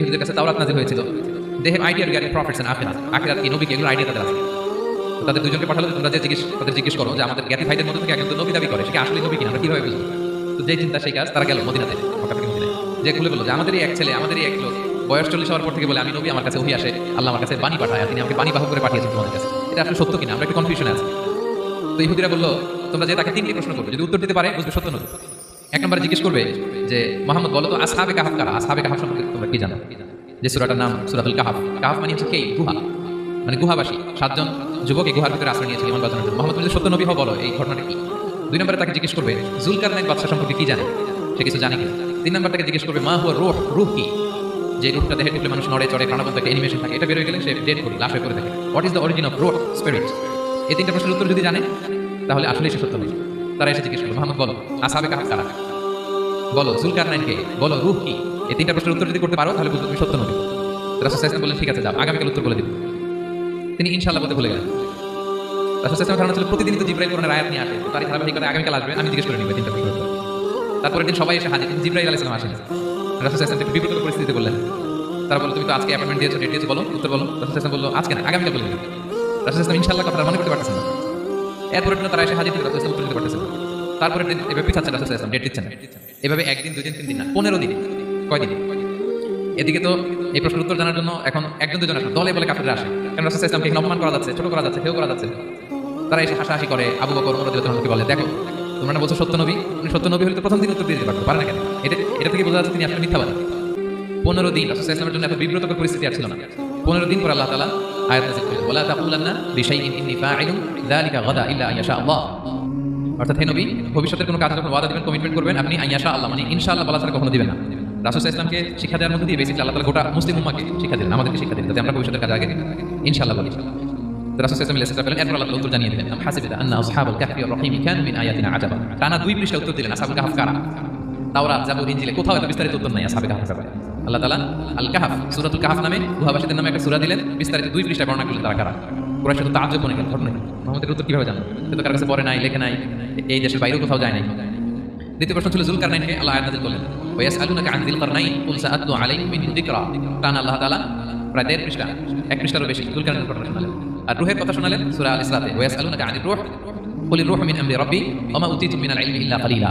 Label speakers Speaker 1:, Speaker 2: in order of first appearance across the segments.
Speaker 1: ইহুদিদের কাছে তাওরাত নাযিল হয়েছিল। They have idea regarding prophets and আখিরাত, আখিরাত কি, নবী কি, এগুলো আইডিয়া তাদের আছে। তো তাদের দুজনকে পাঠালো, তোমরা যে জিজ্ঞেস করো যে আমাদের জ্ঞাতি ভাইদের মধ্যে থেকে একজন তো নবী দাবি করে, সে কি আসলে নবী কিনা আমরা কিভাবে বুঝবো? তো যেই চিন্তা সেই কাজ, তারা গেল মদিনাতে, মক্কা থেকে মদিনায়, যে খুলে বললো যে আমাদেরই এক ছেলে, আমাদেরই এক লোক বয়স 40 হওয়ার পর থেকে বলে আমি নবী, আমার কাছে ওহী আসে, আল্লাহ আমার কাছে বাণী পাঠায়, তিনি আমাকে বাণী বাহক করে পাঠিয়েছেন তোমাদের কাছে। এটা আসলে সত্য কিনা? আমরা একটু কনফিউশনে আছি। তো ইহুদিরা বললো তোমরা যে তাকে 3টি প্রশ্ন করবে, যদি উত্তর দিতে পারে বুঝবে সত্য নবী। এক নম্বরে জিজ্ঞেস করবে যে মোহাম্মদ বলো তো আসহাবে কাহাফ কারা, আসহাবে কাহাফ সম্পর্কে তোমরা কি জানো? যে সূরাটার নাম সূরাতুল কাহাফ। কাহাফ মানে হচ্ছে কে? গুহা, মানে গুহাবাসী 7 জন যুবক এই গুহার ভিতরে আশ্রয় নিয়েছিল ঈমান বাঁচানোর জন্য। মোহাম্মদ তুমি যদি সত্য নবী হও বলো এই ঘটনাটা কি। 2 নম্বরে তাকে জিজ্ঞেস করবে জুলকারনাইন বাদশা সম্পর্কে কি জানে, সে কিছু জানে কিনা। 3 নম্বর তাকে জিজ্ঞেস করবে মা হুয়া রূহ, রূহ কি, যে রূহটা দেহে ঢুকলে মানুষ নড়ে চড়ে, প্রাণবন্ত একটা অ্যানিমেশন থাকে, এটা বের হয়ে গেলে সে ডেড করি, লাশ হয়ে পড়ে থাকে। What is the origin of রূহ, স্পিরিট? এই 3টা প্রশ্নের উত্তর যদি জানে তাহলে আসলেই সে সত্য নবী। তারা এসে জিজ্ঞেস করলো মোহাম্মদ বলো আসহাবে কাহাফ কারা, বলো জুলকারনাইন কে, বলো রূহ কি। এই 3টা প্রশ্নের উত্তর যদি করতে পারো তাহলে বুঝবে তুমি সত্য নবী। রাসূল সাল্লাল্লাহু আলাইহি ওয়াসাল্লাম বললেন ঠিক আছে যাও, আগামীকাল উত্তর বলে দিব। তিনি ইনশাআল্লাহ বলতে ভুলে গেলেন। রাসূল সাল্লাল্লাহু আলাইহি ওয়াসাল্লাম ধারণা ছিল প্রতিদিনই তো জিবরাইল কোরআনের আয়াত নিয়ে আসে, তারই ধারাবাহিকতায় আগামীকাল আসবে, আমি জিজ্ঞেস করে নিব 3টা প্রশ্নের উত্তর। তারপরের দিন সবাই এসে হাজির, কিন্তু জিবরাইল আলাইহিস সালাম আসেন। রাসূল সাল্লাল্লাহু আলাইহি ওয়াসাল্লাম একটু বিব্রত পরিস্থিতিতে বললেন। তারা বলল তুমি তো আজকে অ্যাপয়েন্টমেন্ট দিয়েছো, ডেট দিয়েছো, বলো উত্তর বলো। রাসূল সাল্লাল্লাহু আলাইহি ওয়াসাল্লাম বলল আজকে না, আগামীকাল বলে দিব। রাসূল সাল্লাল্লাহু আলাইহি ওয়াসাল্লাম ইনশাআল্লাহ কথাটা মনে করতে পারতেছেন না। এরপরের দিন তারা এসে হাজির, রাসূল সাল্লাল্লাহু আলাইহি ওয়াসাল্লাম উত্তর দিতে পারতেছেন না। তারপরের দিন এভাবে পিছাচ্ছে, রাসূল সাল্লাল্লাহু আলাইহি ওয়াসাল্লাম ডেট দিচ্ছেন না। এভাবে 1 দিন 2 দিন 3 দিন না, 15 দিন। কয়দিন? এদিকে তো এই প্রশ্নের উত্তর জানার জন্য এখন একজন দুজন আসে, দলে বলে কাফেররা আসে, কারণ রাসূল সাল্লাল্লাহু আলাইহি ওয়াসাল্লামকে এখানে অপমান করা যাচ্ছে, ছোট করা যাচ্ছে, হেয় করা যাচ্ছে। তারা এসে হাসাহাসি করে। আবু বকর ওমর রাদিয়াল্লাহু আনহুকে বলে দেখো তোমরা না বলছো সত্য নবী, উনি সত্য নবী হলে তো প্রথম দিন উত্তর দিয়ে দিতে পারতো, পারে না কেন? এটা থেকে বোঝা যাচ্ছে তিনি আসলে মিথ্যাবাদী। 15 দিন রাসূল সাল্লাল্লাহু আলাইহি ওয়াসাল্লামের জন্য এত বিব্রতকর পরিস্থিতি আর ছিল না। 15 দিন পর আল্লাহ তাআলা আয়াত নাযিল করলেন ওয়ালা তাকুলান্না বিশাইইন ইন্নী ফাইলুন যালিকা গাদা ইল্লা আইয়াশা আল্লাহ। অর্থাৎ হে নবী ভবিষ্যতের কোনো কাজ যখন ওয়াদা দিবেন, কমিটমেন্ট করবেন, আপনি আইয়াশা আল্লাহ মানে ইনশাআল্লাহ বলা ছাড়া কখনো দিবেন না। রাসূল সাল্লাল্লাহু আলাইহি ওয়াসাল্লামকে শিক্ষা দেওয়ার মধ্যে দিয়ে বেসিক্যালি আল্লাহ তাআলা গোটা মুসলিম উম্মাহকে শিক্ষা দিলেন, আমাদেরকে শিক্ষা দিলেন, যাতে আমরা ভবিষ্যতের কাজ আগে ইনশাআল্লাহ বলি। রাসূল সাল্লাল্লাহু আলাইহি ওয়াসাল্লাম লেসনটা পেলেন, এরপর আল্লাহ তাআলা উত্তর জানিয়ে দিলেন আম হাসিবাতা আন্না আসহাবুল কাহফি ওয়ার রহিম কানু মিন আয়াতিনা আজাবা। টানা 2 পৃষ্ঠা উত্তর দিলেন আসহাবুল কাহফ কারা। তাওরাত, জাবুর, ইনজিলে কোথাও এত বিস্তারিত উত্তর নাই আসহাবুল কাহফের ব্যাপারে। আল্লাহ তাআলা আল কাহফ, সূরাতুল কাহফ নামে গুহাবাসীদের নামে একটা সূরা দিলেন, বিস্তারিত 2 পৃষ্ঠা বর্ণনা করলেন তারা কারা। কুরাইশ তো তাআজ্জুব মনে করলেন, ঘটনা মুহাম্মদের উত্তর কিভাবে জানলো? সে তো কার কাছে পড়ে নাই, লেখে নাই, এই দেশের বাইরেও কোথাও যায় নাই। দ্বিতীয় প্রশ্ন ছিল জুলকারনাইনকে আল্লাহ আয়াত নাযিল করলেন ওয়ায়াসআলুনাকা আন যিলকারনাইন কুল সাআতলু আলাইকুম মিনহু যিকরা। টানা আল্লাহ তাআলা প্রায় 1.5 পৃষ্ঠা, 1 পৃষ্ঠারও বেশি জুলকারনাইনের ঘটনা শোনালেন। আর রূহের কথা শোনালেন সূরা আল ইসরাতে ওয়ায়াসআলুনাকা আনির রূহ কুলির রূহু মিন আমরি রাব্বি ওয়া মা উতীতুম মিনাল ইলমি ইল্লা কালিলা।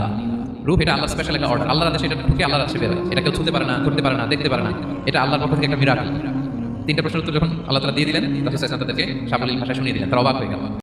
Speaker 1: রূহ এটা আল্লাহর স্পেশাল একটা অর্ডার, আল্লাহর আদেশে এটা ঢুকে আল্লাহর আদেশে বের হয়, এটা কেউ ছুঁতে পারে না, করতে পারে না, দেখতে পারে না, এটা আল্লাহর পক্ষ থেকে একটা মিরাকেল। 3টা প্রশ্নের উত্তর যখন আল্লাহ তাআলা দিয়ে দিলেন রাসূল সাল্লাল্লাহু আলাইহি ওয়াসাল্লাম তাদেরকে সাবলীল ভাষায় শুনিয়ে দিলেন, তারা অবাক হয়ে গেল।